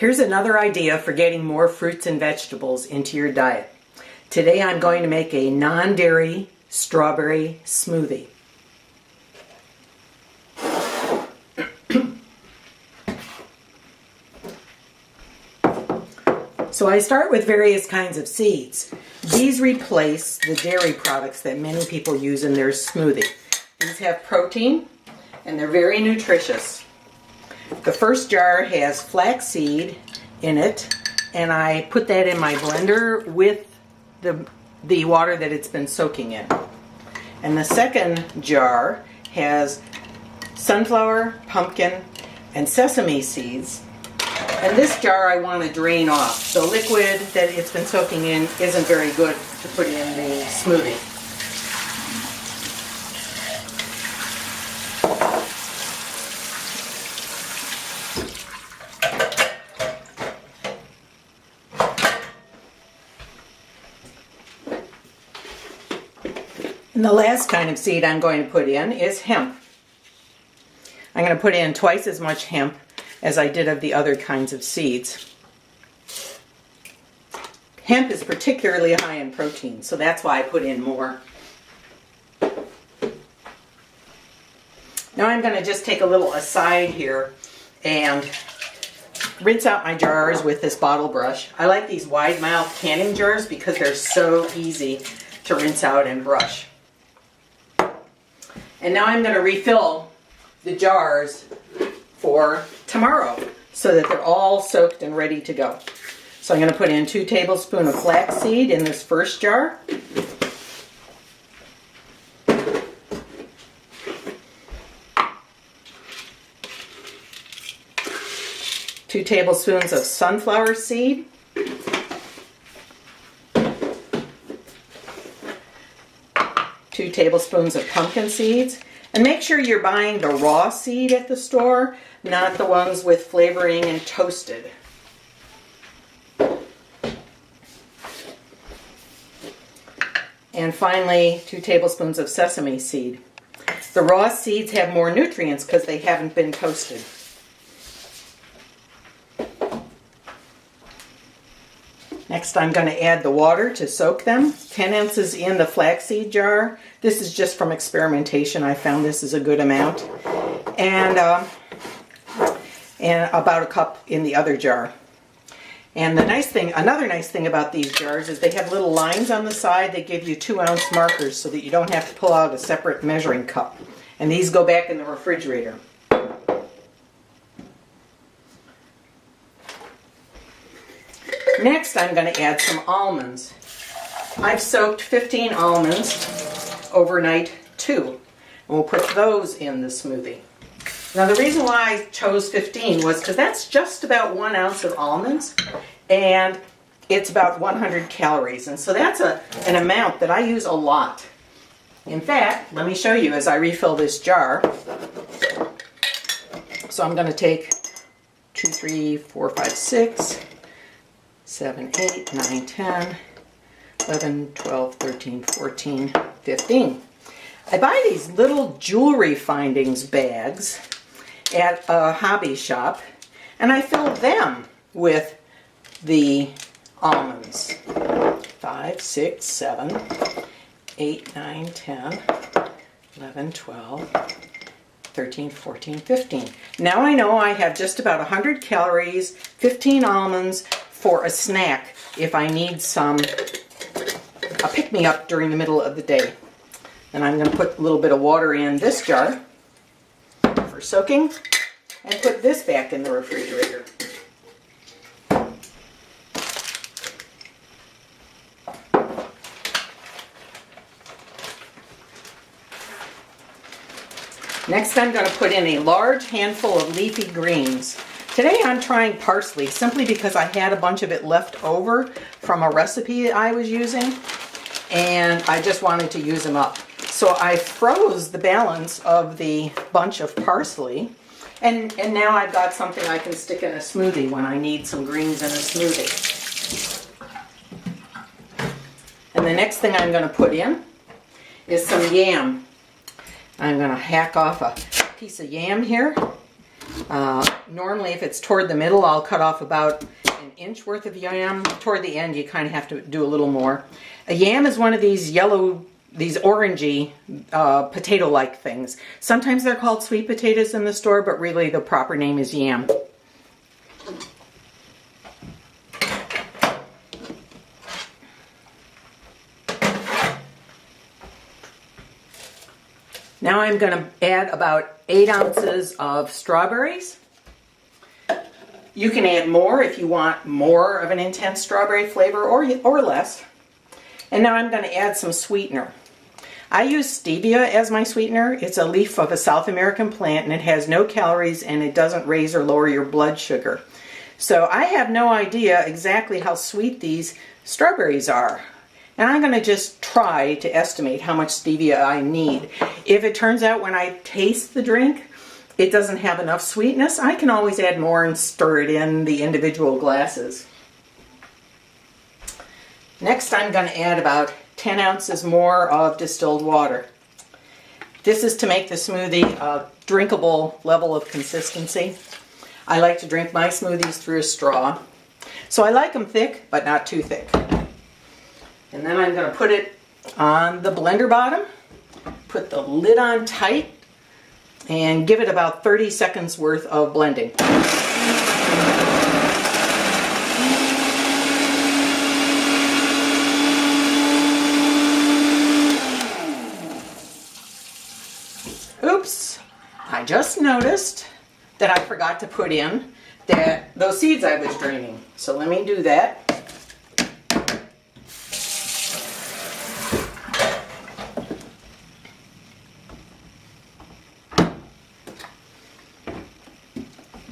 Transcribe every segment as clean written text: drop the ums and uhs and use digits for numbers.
Here's another idea for getting more fruits and vegetables into your diet. Today I'm going to make a non-dairy strawberry smoothie. So I start with various kinds of seeds. These replace the dairy products that many people use in their smoothie. These have protein and they're very nutritious. The first jar has flaxseed in it, and I put that in my blender with the water that it's been soaking in. And the second jar has sunflower, pumpkin, and sesame seeds. And this jar I want to drain off. The liquid that it's been soaking in isn't very good to put in the smoothie. And the last kind of seed I'm going to put in is hemp. I'm going to put in twice as much hemp as I did of the other kinds of seeds. Hemp is particularly high in protein, so that's why I put in more. Now I'm going to just take a little aside here and rinse out my jars with this bottle brush. I like these wide mouth canning jars because they're so easy to rinse out and brush. And now I'm going to refill the jars for tomorrow so that they're all soaked and ready to go. So I'm going to put in 2 tablespoons of flaxseed in this first jar. Two tablespoons of sunflower seed. 2 tablespoons of pumpkin seeds. And make sure you're buying the raw seed at the store, not the ones with flavoring and toasted. And finally, 2 tablespoons of sesame seed. The raw seeds have more nutrients because they haven't been toasted. Next, I'm going to add the water to soak them. 10 ounces in the flaxseed jar. This is just from experimentation. I found this is a good amount. And about a cup in the other jar. And the nice thing, another nice thing about these jars is they have little lines on the side that give you 2-ounce markers so that you don't have to pull out a separate measuring cup. And these go back in the refrigerator. Next, I'm going to add some almonds. I've soaked 15 almonds overnight too. And we'll put those in the smoothie. Now the reason why I chose 15 was because that's just about 1 ounce of almonds, and it's about 100 calories. And so that's an amount that I use a lot. In fact, let me show you as I refill this jar. So I'm going to take 2, 3, 4, 5, 6, 7, 8, 9, 10, 11, 12, 13, 14, 15. I buy these little jewelry findings bags at a hobby shop, and I fill them with the almonds. 5, 6, 7, 8, 9, 10, 11, 12, 13, 14, 15. Now I know I have just about 100 calories, 15 almonds for a snack if I need a pick-me-up during the middle of the day. Then I'm going to put a little bit of water in this jar for soaking and put this back in the refrigerator. Next, I'm going to put in a large handful of leafy greens. Today I'm trying parsley simply because I had a bunch of it left over from a recipe that I was using, and I just wanted to use them up. So I froze the balance of the bunch of parsley, and now I've got something I can stick in a smoothie when I need some greens in a smoothie. And the next thing I'm going to put in is some yam. I'm going to hack off a piece of yam here. Normally, if it's toward the middle, I'll cut off about an inch worth of yam. Toward the end, you kind of have to do a little more. A yam is one of these yellow, these orangey potato-like things. Sometimes they're called sweet potatoes in the store, but really the proper name is yam. Now I'm going to add about 8 ounces of strawberries. You can add more if you want more of an intense strawberry flavor or less. And now I'm going to add some sweetener. I use stevia as my sweetener. It's a leaf of a South American plant and it has no calories and it doesn't raise or lower your blood sugar. So I have no idea exactly how sweet these strawberries are. And I'm going to just try to estimate how much stevia I need. If it turns out when I taste the drink it doesn't have enough sweetness, I can always add more and stir it in the individual glasses. Next I'm going to add about 10 ounces more of distilled water. This is to make the smoothie a drinkable level of consistency. I like to drink my smoothies through a straw. So I like them thick, but not too thick. And then I'm going to put it on the blender bottom, put the lid on tight, and give it about 30 seconds worth of blending. Oops, I just noticed that I forgot to put in those seeds I was draining. So let me do that.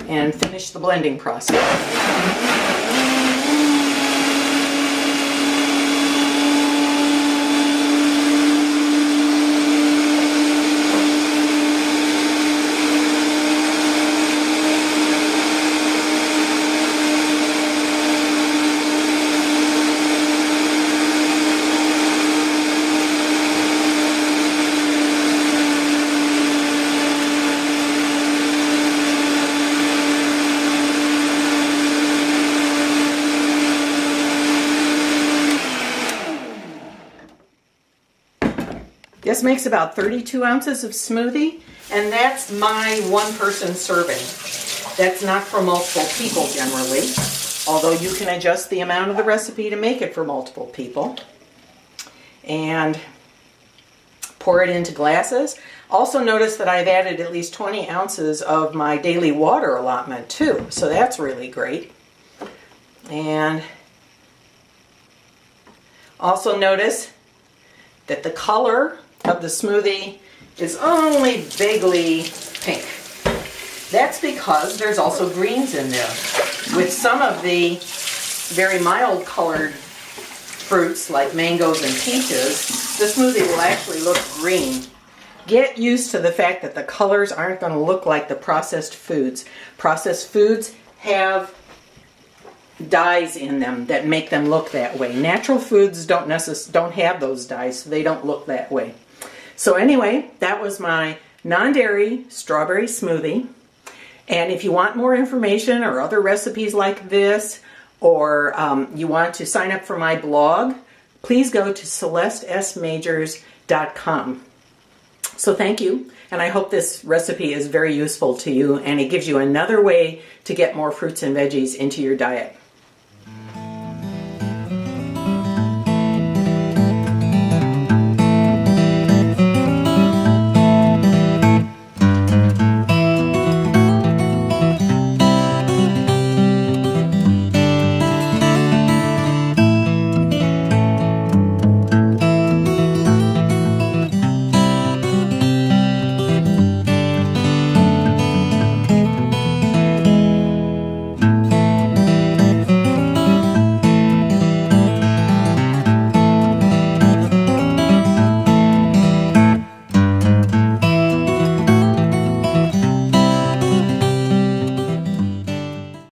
And finish the blending process. This makes about 32 ounces of smoothie, and that's my one-person serving. That's not for multiple people generally, although you can adjust the amount of the recipe to make it for multiple people. And pour it into glasses. Also notice that I've added at least 20 ounces of my daily water allotment too, so that's really great. And also notice that the color of the smoothie is only vaguely pink. That's because there's also greens in there. With some of the very mild colored fruits like mangoes and peaches, the smoothie will actually look green. Get used to the fact that the colors aren't going to look like the processed foods. Processed foods have dyes in them that make them look that way. Natural foods don't have those dyes, so they don't look that way. So anyway, that was my non-dairy strawberry smoothie. And if you want more information or other recipes like this, or you want to sign up for my blog, please go to CelesteSMajors.com. So thank you, and I hope this recipe is very useful to you and it gives you another way to get more fruits and veggies into your diet.